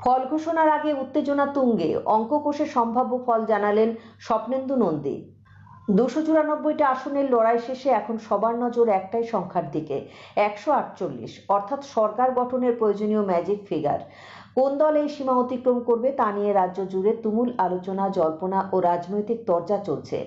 ফল ঘোষণার আগে উত্তেজনা তুঙ্গে, অঙ্ক কষে সম্ভাব্য ফল জানালেন স্বপ্নেন্দু নন্দী। 294টা আসনের লড়াই শেষে এখন সবার নজর একটাই সংখ্যার দিকে, 148, অর্থাৎ সরকার গঠনের প্রয়োজনীয় ম্যাজিক ফিগার। কোন দল এই সীমা অতিক্রম করবে তা নিয়ে রাজ্য জুড়ে তুমুল আলোচনা, জল্পনা ও রাজনৈতিক তরজা চলছে।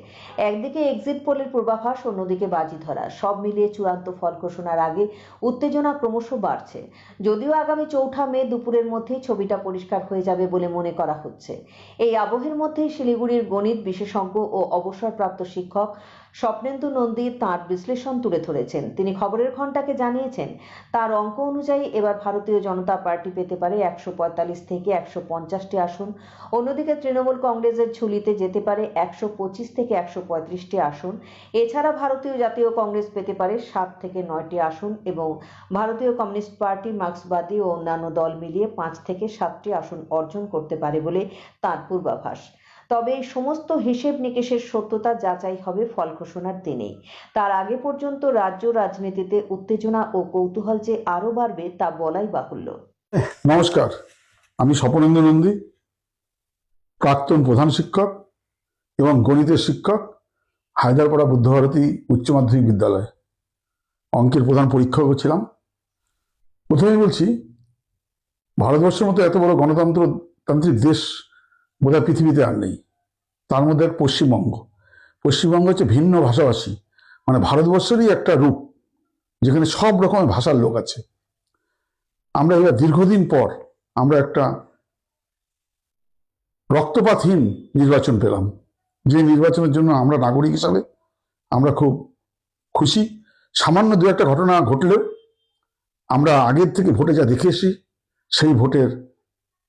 একদিকে এক্সিট পোলের পূর্বাভাস, অন্যদিকে বাজি ধরা। সব মিলিয়ে চূড়ান্ত ফল ঘোষণার আগে উত্তেজনা ক্রমশ বাড়ছে। যদিও আগামী 4 মে দুপুরের মধ্যেই ছবিটা পরিষ্কার হয়ে যাবে বলে মনে করা হচ্ছে। এই আবহের মধ্যেই শিলিগুড়ির গণিত বিশেষজ্ঞ ও অবসরপ্রাপ্ত শিক্ষক স্বপ্নেন্দু নন্দী তাঁর বিশ্লেষণ তুলে ধরেছেন। তিনি খবরের ঘণ্টাকে জানিয়েছেন, তার অঙ্ক অনুযায়ী এবার ভারতীয় জনতা পার্টি পেতে পারে 145 থেকে 150টি আসন। অন্যদিকে তৃণমূল কংগ্রেসের ঝুলিতে যেতে পারে 125 থেকে 135টি আসন। এছাড়া ভারতীয় জাতীয় কংগ্রেস পেতে পারে 7 থেকে 9টি আসন এবং ভারতীয় কমিউনিস্ট পার্টি, মার্ক্সবাদী ও অন্যান্য দল মিলিয়ে 5 থেকে 7টি আসন অর্জন করতে পারে বলে তাঁর পূর্বাভাস। তবে এই সমস্ত হিসেব নিকেশের সত্যতা যাচাই হবে ফল ঘোষণার দিনেই। তার আগে পর্যন্ত রাজ্য রাজনীতিতে উত্তেজনা ও কৌতূহল যে আরো বাড়বে তা বলাই বাহুল্য। নমস্কার, আমি স্বপনেন্দু নন্দী, প্রাক্তন প্রধান শিক্ষক এবং গণিতের শিক্ষক, হায়দ্রারপাড়া বুদ্ধভারতী উচ্চ মাধ্যমিক বিদ্যালয়। অঙ্কের প্রধান পরীক্ষকও ছিলাম। প্রথমেই বলছি, ভারতবর্ষের মতো এত বড় গণতান্ত্রিক দেশ বোধহয় পৃথিবীতে আর নেই। তার মধ্যে এক পশ্চিমবঙ্গ। পশ্চিমবঙ্গ হচ্ছে ভিন্ন ভাষাভাষী, মানে ভারতবর্ষেরই একটা রূপ, যেখানে সব রকমের ভাষার লোক আছে। আমরা এবার দীর্ঘদিন পর আমরা একটা রক্তপাতহীন নির্বাচন পেলাম, যে নির্বাচনের জন্য আমরা নাগরিক হিসাবে আমরা খুব খুশি। সামান্য দু একটা ঘটনা ঘটলেও আমরা আগের থেকে ভোটে যা দেখে এসি, সেই ভোটের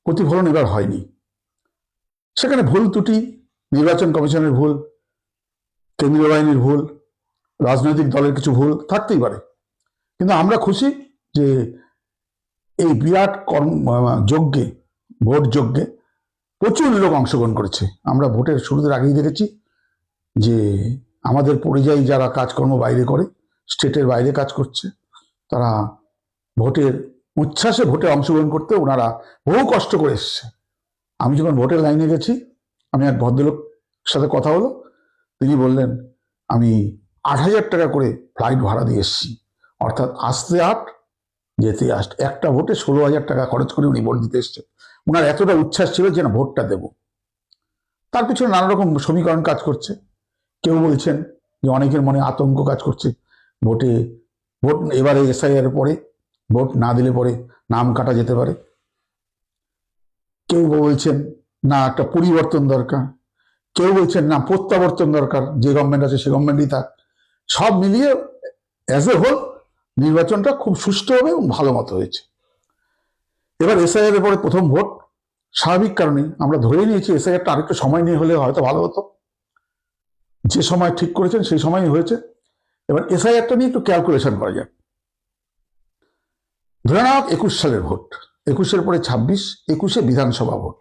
প্রতিফলন এবার হয়নি। সেখানে ভুল ত্রুটি, নির্বাচন কমিশনের ভুল, কেন্দ্রীয় বাহিনীর ভুল, রাজনৈতিক দলের কিছু ভুল থাকতেই পারে, কিন্তু আমরা খুশি যে এই বিরাট যজ্ঞে, ভোট যজ্ঞে প্রচুর লোক অংশগ্রহণ করেছে। আমরা ভোটের শুরুতে আগেই দেখেছি যে আমাদের পরিযায়ী যারা কাজকর্ম বাইরে করে, স্টেটের বাইরে কাজ করছে, তারা ভোটের উচ্ছ্বাসে ভোটে অংশগ্রহণ করতে ওনারা বহু কষ্ট করে এসছে। আমি যখন ভোটের লাইনে গেছি, আমি এক ভদ্রলোক সাথে কথা হলো, তিনি বললেন আমি 8,000 টাকা করে ফ্লাইট ভাড়া দিয়ে এসছি, অর্থাৎ আসতে 8, যেতে 8, একটা ভোটে 16,000 টাকা খরচ করে উনি ভোট দিতে এসছেন। ওনার এতটা উচ্ছ্বাস ছিল যে না, ভোটটা দেব। তার পিছনে নানা রকম সমীকরণ কাজ করছে। কেউ বলছেন যে অনেকের মনে আতঙ্ক কাজ করছে, ভোট এবারে এসআইআর পরে ভোট না দিলে পরে নাম কাটা যেতে পারে। কেউ বলছেন না, একটা পরিবর্তন দরকার। কেউ বলছেন না, প্রত্যাবর্তন দরকার, যে গভর্নমেন্ট আছে সে গভর্নমেন্টই থাক। সব মিলিয়ে অ্যাজ এ হোল নির্বাচনটা খুব সুষ্ঠু হবে এবং ভালো মতো হয়েছে। এবার এসআইআর এর পরে প্রথম ভোট, স্বাভাবিক কারণে আমরা ধরে নিয়েছি এসআইআরটা আরেকটু সময় নিয়ে হলে হয়তো ভালো হতো। যে সময় ঠিক করেছেন সেই সময়ই হয়েছে। এবার এসআইআরটা নিয়ে একটু ক্যালকুলেশন করা যাক। ধরে নেওয়া 21 সালের ভোট, 21-এর পরে 26, 21-এ বিধানসভা ভোট।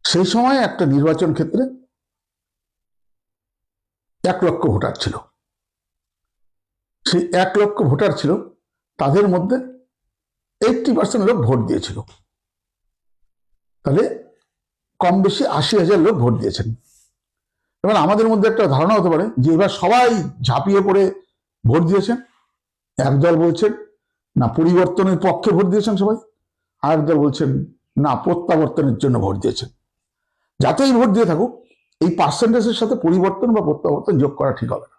সেই সময় একটা নির্বাচন ক্ষেত্রে 1 লক্ষ ভোটার ছিল। সেই 1 লক্ষ ভোটার ছিল, তাদের মধ্যে 80% লোক ভোট দিয়েছিল। তাহলে কম বেশি 80,000 লোক ভোট দিয়েছেন। এবার আমাদের মধ্যে একটা ধারণা হতে পারে যে এবার সবাই ঝাঁপিয়ে পড়ে ভোট দিয়েছেন। একদল বলছেন না, পরিবর্তনের পক্ষে ভোট দিয়েছেন সবাই, আর একদল বলছেন না, প্রত্যাবর্তনের জন্য ভোট দিয়েছেন। যাতেই ভোট দিয়ে থাকুক, এই পার্সেন্টেজের সাথে পরিবর্তন বা প্রত্যাবর্তন যোগ করা ঠিক হবে না,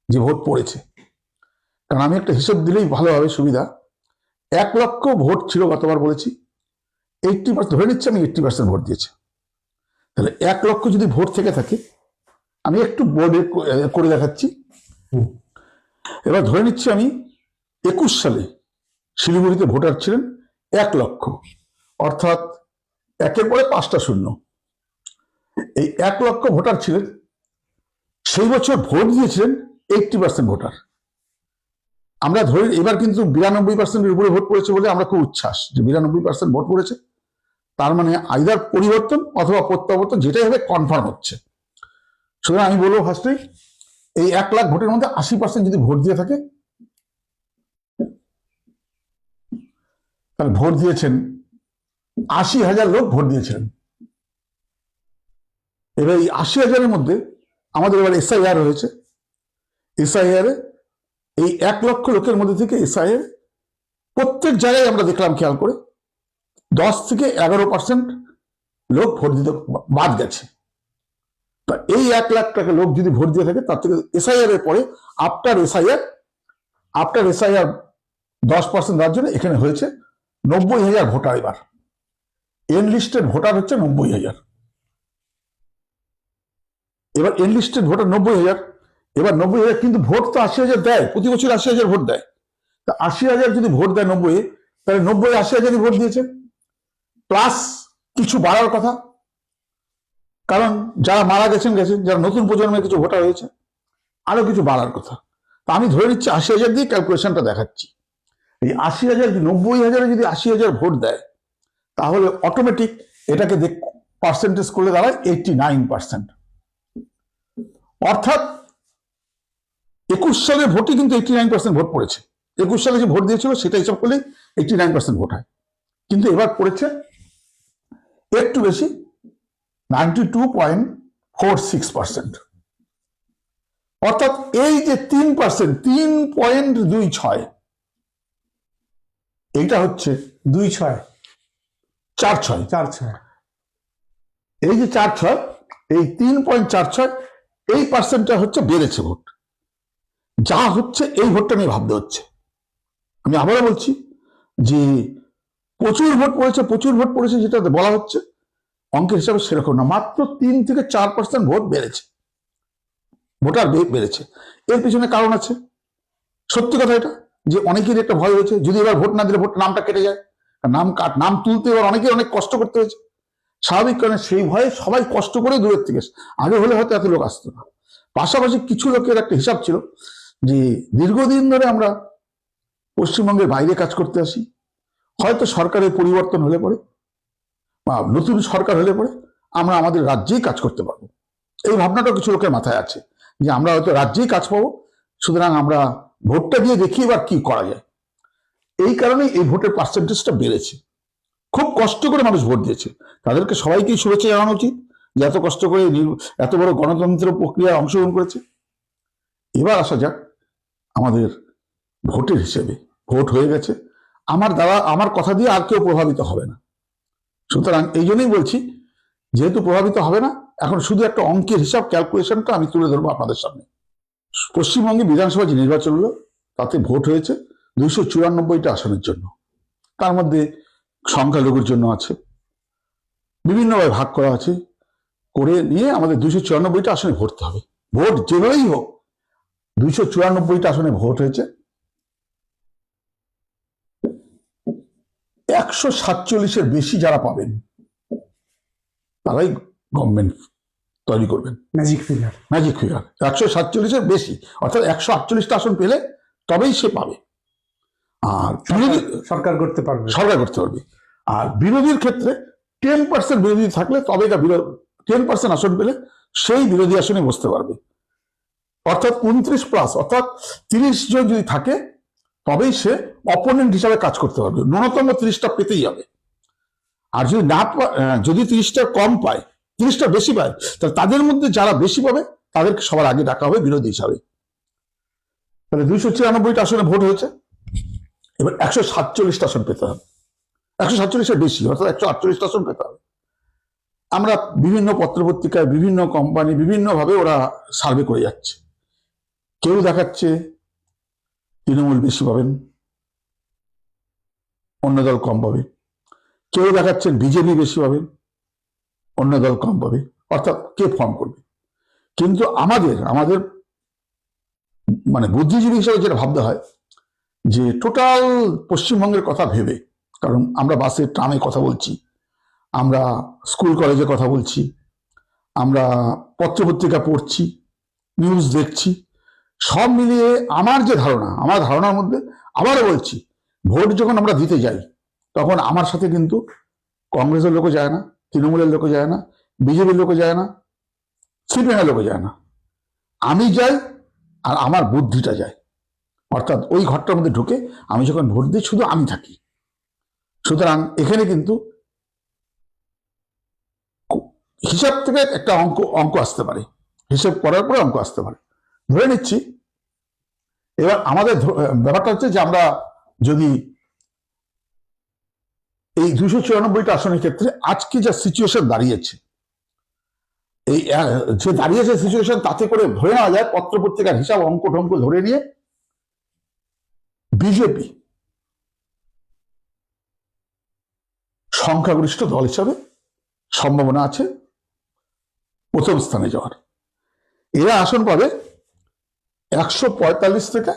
যে ভোট পড়েছে। কারণ আমি একটা হিসেব দিলেই ভালোভাবে সুবিধা। 1 লক্ষ ভোট ছিল গতবার, বলেছি 80%, ধরে নিচ্ছি আমি 80% ভোট দিয়েছে। তাহলে 1 লক্ষ যদি ভোট থেকে থাকে, আমি একটু বোর্ডে করে দেখাচ্ছি। এবার ধরে নিচ্ছি আমি 21 সালে শিলিগুড়িতে ভোটার ছিলেন 1 লক্ষ, অর্থাৎ 1-এর পরে 5টা শূন্য। এই 1 লক্ষ ভোটার ছিলেন, সেই বছর ভোট দিয়েছিলেন 80% ভোটার। আমরা ধরে, এবার কিন্তু 92%-এর উপরে ভোট পড়েছে বলে আমরা খুব উচ্ছ্বাস যে 92% ভোট পড়েছে। তার মানে আইদার পরিবর্তন অথবা প্রত্যাবর্তন, যেটাই হবে কনফার্ম হচ্ছে। সুতরাং আমি বলবো ফার্স্টে, এই 1 লাখ ভোটের মধ্যে 80% যদি ভোট দিয়ে থাকে, তাহলে ভোট দিয়েছেন 80,000 লোক ভোট দিয়েছিলেন। এবার এই 80,000-এর মধ্যে আমাদের এবার এসআইআর হয়েছে। এসআইআর এই 1 লক্ষ লোকের মধ্যে থেকে এসআইআর প্রত্যেক জায়গায় আমরা দেখলাম খেয়াল করে 10 থেকে 11% লোক ভোট দিতে বাদ গেছে। তা এই 1 লাখ টাকা লোক যদি ভোট দিয়ে থাকে তার থেকে এসআইআর এর পরে আফটার এসআইআর 10% দেওয়ার জন্য এখানে হয়েছে 90,000 ভোটার। এবার এনলিস্টেড ভোটার হচ্ছে 90,000। এবার এনলিস্টেড ভোটার 90,000। এবার 90,000, কিন্তু ভোট তো 80,000 দেয়, প্রতি বছর 80,000 ভোট দেয়। তা 80,000 যদি ভোট দেয় 90, তাহলে 90 80,000 ভোট দিয়েছে, প্লাস কিছু বাড়ার কথা, কারণ যারা মারা গেছেন, যারা নতুন প্রজন্মের কিছু ভোটার হয়েছে, আরো কিছু বাড়ার কথা। তা আমি ধরে নিচ্ছি 80,000 দিয়ে ক্যালকুলেশনটা দেখাচ্ছি। এই 80,000, 90,000-এ যদি 80,000 ভোট দেয়, তাহলে অটোমেটিক এটাকে পার্সেন্টেজ করলে দাঁড়ায় 89%। অর্থাৎ 21 সালের ভোটই কিন্তু 89% ভোট পড়েছে। 21 সালে যে ভোট দিয়েছিল সেটা হিসাব করলে 89% ভোট হয়, কিন্তু এবার পড়েছে একটু বেশি, 92.46%। অর্থাৎ এই যে 3%, 3.26, এইটা হচ্ছে 46 এই যে 46, এই 3.46, এই পার্সেন্টটা হচ্ছে বেড়েছে ভোট। যা হচ্ছে এই ভোটটা নিয়ে ভাবতে হচ্ছে। আমি আবারও বলছি যে প্রচুর ভোট পড়েছে যেটা বলা হচ্ছে, অঙ্কের হিসাবে সেরকম না, মাত্র 3 থেকে 4% ভোট বেড়েছে, ভোটার বেড়েছে। এর পিছনে কারণ আছে, সত্যি কথা এটা, যে অনেকেরই একটা ভয় হয়েছে যদি এবার ভোট না দিলে ভোট নামটা কেটে যায়, নাম তুলতে এবার অনেক কষ্ট করতে হয়েছে। স্বাভাবিক কারণে সেই ভয়ে সবাই কষ্ট করে দূরের থেকে, আগে হলে হয়তো এত লোক আসতো না। পাশাপাশি কিছু লোকের একটা হিসাব ছিল যে দীর্ঘদিন ধরে আমরা পশ্চিমবঙ্গের বাইরে কাজ করতে আসি, হয়তো সরকারের পরিবর্তন হলে পরে বা নতুন সরকার হলে পরে আমরা আমাদের রাজ্যেই কাজ করতে পারবো। এই ভাবনাটা কিছু লোকের মাথায় আছে যে আমরা হয়তো রাজ্যেই কাজ পাবো, সুতরাং আমরা ভোটটা দিয়ে দেখি এবার কি করা যায়। এই কারণেই এই ভোটের পার্সেন্টেজটা বেড়েছে। খুব কষ্ট করে মানুষ ভোট দিয়েছে, তাদেরকে সবাইকেই শুভেচ্ছা জানানো উচিত যে এত কষ্ট করে এত বড় গণতন্ত্র প্রক্রিয়ায় অংশগ্রহণ করেছে। এবার আসা যাক আমাদের ভোটের হিসেবে। ভোট হয়ে গেছে, আমার কথা দিয়ে আর কেউ প্রভাবিত হবে না। সুতরাং এই জন্যই বলছি, যেহেতু প্রভাবিত হবে না, এখন শুধু একটা অঙ্কের হিসাব, ক্যালকুলেশনটা আমি তুলে ধরবো আপনাদের সামনে। পশ্চিমবঙ্গে বিধানসভা যে নির্বাচন হলো তাতে ভোট হয়েছে 294টা আসনের জন্য। তার মধ্যে সংখ্যালঘুর জন্য আছে, বিভিন্নভাবে ভাগ করা আছে, করে নিয়ে আমাদের 294টা আসনে ভরতে হবে। ভোট যেভাবেই হোক 294টা আসনে ভোট হয়েছে। 147-এর বেশি যারা পাবেন তারাই গভর্নমেন্ট তৈরি করবেন। ম্যাজিক ফিগার 147-এর বেশি, অর্থাৎ 148টা আসন পেলে তবেই সে পাবে। আর সরকার করতে পারবে। আর বিরোধীর ক্ষেত্রে 10% বিরোধী থাকলে তবে 10% আসন পেলে সেই বিরোধী আসনে বসতে পারবে। অর্থাৎ 29+, অর্থাৎ 30 জন যদি থাকে তবেই সে অপোনেন্ট হিসাবে কাজ করতে পারবে। ন্যূনতম 30টা পেতেই হবে। আর যদি 30টা কম পায়, 30টা বেশি পায়, তাহলে তাদের মধ্যে যারা বেশি পাবে তাদেরকে সবার আগে ডাকা হবে বিরোধী হিসাবে। তাহলে 294টা আসনে ভোট হয়েছে, এবার 147টা আসন পেতে হবে। 147-এর বেশি, অর্থাৎ 148টা আসন পেতে হবে। আমরা বিভিন্ন পত্রপত্রিকায়, বিভিন্ন কোম্পানি, বিভিন্নভাবে ওরা সার্ভে করে যাচ্ছে। কেউ দেখাচ্ছে তৃণমূল বেশি পাবেন, অন্য দল কম পাবে। কেউ দেখাচ্ছেন বিজেপি বেশি পাবেন, অন্য দল কম পাবে। অর্থাৎ কে ফর্ম করবে। কিন্তু আমাদের মানে বুদ্ধিজীবী হিসেবে যেটা ভাবতে হয় যে টোটাল পশ্চিমবঙ্গের কথা ভেবে, কারণ আমরা বাসে ট্রামে কথা বলছি, আমরা স্কুল কলেজে কথা বলছি, আমরা পত্রপত্রিকা পড়ছি, নিউজ দেখছি, সব মিলিয়ে আমার ধারণার মধ্যে আবারও বলছি, ভোট যখন আমরা দিতে যাই তখন আমার সাথে কিন্তু কংগ্রেসের লোকও যায় না, তৃণমূলের লোকও যায় না, বিজেপির লোকও যায় না, সিপিএমের লোকও যায় না। আমি যাই আর আমার বুদ্ধিটা যায়। অর্থাৎ ওই ঘরটার মধ্যে ঢুকে আমি যখন ভোট দিই শুধু আমি থাকি। সুতরাং এখানে কিন্তু হিসাব থেকে একটা অঙ্ক আসতে পারে, হিসাব করার পরে অঙ্ক আসতে পারে। ধরে নিচ্ছি এবার আমাদের ব্যাপারটা হচ্ছে যে আমরা যদি এই 294টা আসনের ক্ষেত্রে আজকে যা সিচুয়েশন দাঁড়িয়েছে, এই যে দাঁড়িয়েছে সিচুয়েশন, তাতে করে ধরে নেওয়া যায় পত্রপত্রিকার হিসাব অঙ্ক টঙ্ক ধরে নিয়ে বিজেপি সংখ্যাগরিষ্ঠ দল হিসাবে সম্ভাবনা আছে প্রথম স্থানে যাওয়ার। এরা আসন পাবে 145 থেকে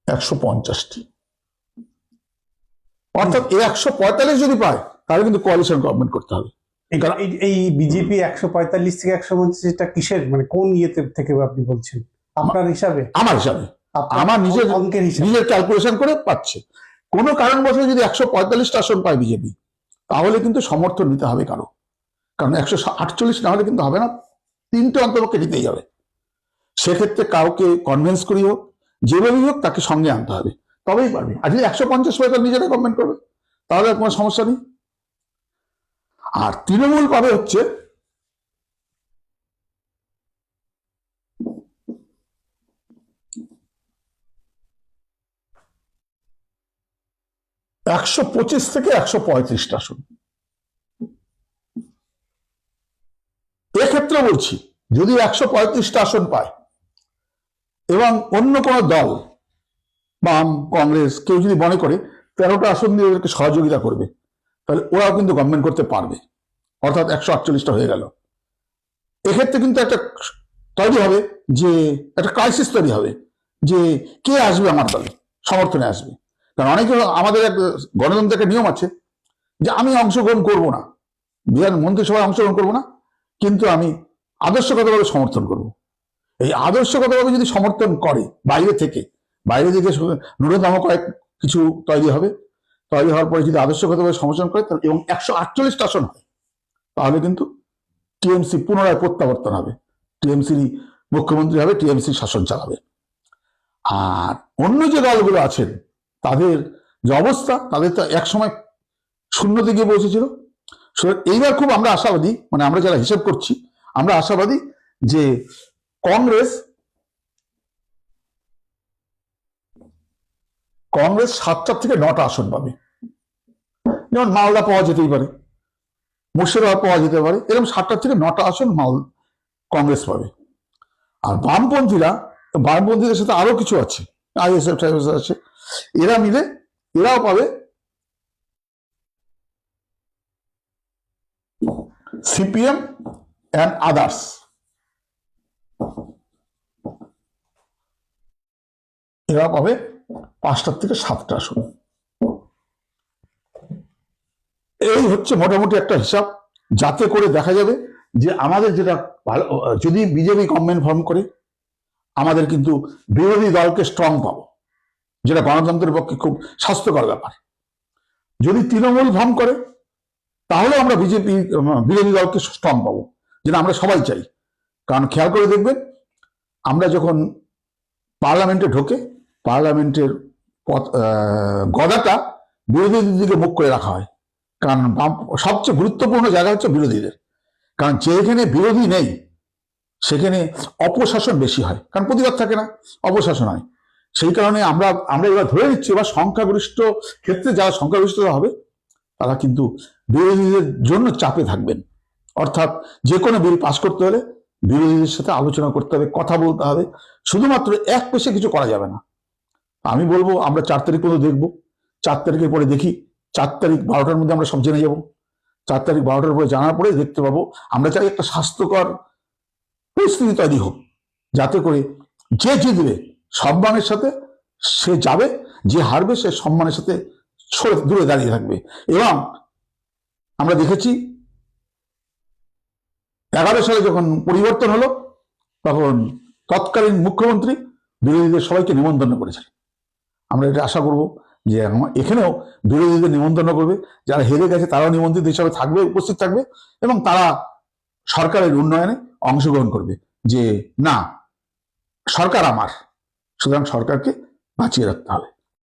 150টি, অর্থাৎ 145 যদি পায় তাহলে কিন্তু কোয়ালিশন গভর্নমেন্ট করতে হবে। এই বিজেপি 145 থেকে 150 এটা কিসের, মানে কোন ইয়েতে থেকে আপনি বলছেন? আপনার হিসাবে? আমার হিসাবে, আপনার আমার নিজের অঙ্কের হিসাবে? নিজের ক্যালকুলেশন করে পাচ্ছে। কোনো কারণবশত যদি 145টা আসন পায় বিজেপি, তাহলে কিন্তু সমর্থন নিতে হবে কারো, কারণ 148 না হলে কিন্তু হবে না, 3টে অন্তপক্ষে নিতেই হবে। সেক্ষেত্রে কাউকে কনভিন্স করি হোক, যেভাবেই হোক তাকে সঙ্গে আনতে হবে, তবেই পারবে। আর যদি 150 পায় তাহলে নিজেরাই গভর্নমেন্ট করবে, তাহলে আর কোনো সমস্যা নেই। আর তৃণমূল পাবে হচ্ছে 125 থেকে 135টা আসন। এক্ষেত্রে বলছি যদি 135টা আসন পায় এবং অন্য কোনো দল, বাম, কংগ্রেস, কেউ যদি মনে করে 13টা আসন দিয়ে ওদেরকে সহযোগিতা করবে, তাহলে ওরাও কিন্তু গভর্নমেন্ট করতে পারবে, অর্থাৎ 148টা হয়ে গেল। এক্ষেত্রে কিন্তু একটা তৈরি হবে, যে একটা ক্রাইসিস তৈরি হবে, যে কে আসবে আমার দলে, সমর্থনে আসবে। কারণ অনেকে, আমাদের এক গণতন্ত্রের একটা নিয়ম আছে যে আমি অংশগ্রহণ করব না, বিধান মন্ত্রিসভায় অংশগ্রহণ করব না, কিন্তু আমি আদর্শগতভাবে সমর্থন করব। এই আদর্শগতভাবে যদি সমর্থন করে বাইরে থেকে ন্যূনতম কয়েক কিছু তৈরি হবে, তৈরি হওয়ার পরে যদি আদর্শগতভাবে সমর্থন করে এবং 148টা আসন হয়, তাহলে কিন্তু টিএমসি পুনরায় প্রত্যাবর্তন হবে, টিএমসির মুখ্যমন্ত্রী হবে, টিএমসি শাসন চালাবে। আর অন্য যে দলগুলো আছেন তাদের যে অবস্থা, তাদের তো একসময় শূন্য দিকে পৌঁছেছিল। এইবার খুব আমরা আশাবাদী, মানে আমরা যারা হিসাব করছি আমরা আশাবাদী যে কংগ্রেস 7টা থেকে 9টা আসন পাবে। যেমন মালদা পাওয়া যেতেই পারে, মুর্শিদাবাদ পাওয়া যেতে পারে, এরকম 7টা থেকে 9টা আসন কংগ্রেস পাবে। আর বামপন্থীদের সাথে আরো কিছু আছে, আইএসএফ আছে, এরা মিলে এরাও পাবে সিপিএম অ্যান্ড আদার্স, এরা পাবে 5টা থেকে 7টা আসন। এই হচ্ছে মোটামুটি একটা হিসাব, যাতে করে দেখা যাবে যে আমাদের যেটা ভালো, যদি বিজেপি গভর্নমেন্ট ফর্ম করে আমাদের কিন্তু বিরোধী দলকে স্ট্রং পাবো, যেটা গণতন্ত্রের পক্ষে খুব স্বাস্থ্যকর ব্যাপার। যদি তৃণমূল ফর্ম করে তাহলে আমরা বিরোধী দলকে স্ট্রং পাবো, যেটা আমরা সবাই চাই। কারণ খেয়াল করে দেখবেন, আমরা যখন পার্লামেন্টে ঢোকে, পার্লামেন্টের গদাটা বিরোধীদের দিকে মুখ করে রাখা হয়, কারণ সবচেয়ে গুরুত্বপূর্ণ জায়গা হচ্ছে বিরোধীদের। কারণ যেখানে বিরোধী নেই সেখানে অপশাসন বেশি হয়, কারণ প্রতিবাদ থাকে না, অপশাসন হয়। সেই কারণে আমরা এবার ধরে নিচ্ছি, এবার সংখ্যাগরিষ্ঠ ক্ষেত্রে যারা সংখ্যাগরিষ্ঠতা হবে তারা কিন্তু বিরোধীদের জন্য চাপে থাকবেন। অর্থাৎ যে কোনো বিল পাস করতে হলে বিরোধীদের সাথে আলোচনা করতে হবে, কথা বলতে হবে, শুধুমাত্র এক পেশে কিছু করা যাবে না। আমি বলবো আমরা 4 তারিখ পর্যন্ত দেখবো, 4 তারিখের পরে দেখি, 4 তারিখ 12টার মধ্যে আমরা সব জেনে যাব। 4 তারিখ 12টার পরে জানার পরে দেখতে পাবো। আমরা চাই একটা স্বাস্থ্যকর পরিস্থিতি তৈরি হোক, যাতে করে যে জিতবে সম্মানের সাথে সে যাবে, যে হারবে সে সম্মানের সাথে দূরে দাঁড়িয়ে থাকবে। এবং আমরা দেখেছি 11 সালে যখন পরিবর্তন হলো, তখন তৎকালীন মুখ্যমন্ত্রী বিরোধীদের সবাইকে নিমন্ত্রণ করেছিলেন। আমরা এটা আশা করব যে এখানেও বিরোধীদের নিমন্ত্রণ করবে, যারা হেরে গেছে তারাও নিমন্ত্রিত হিসাবে থাকবে, উপস্থিত থাকবে, এবং তারা সরকারের উন্নয়নে অংশগ্রহণ করবে, যে না সরকার আমার, সুতরাং সরকারকে বাঁচিয়ে রাখতে হবে।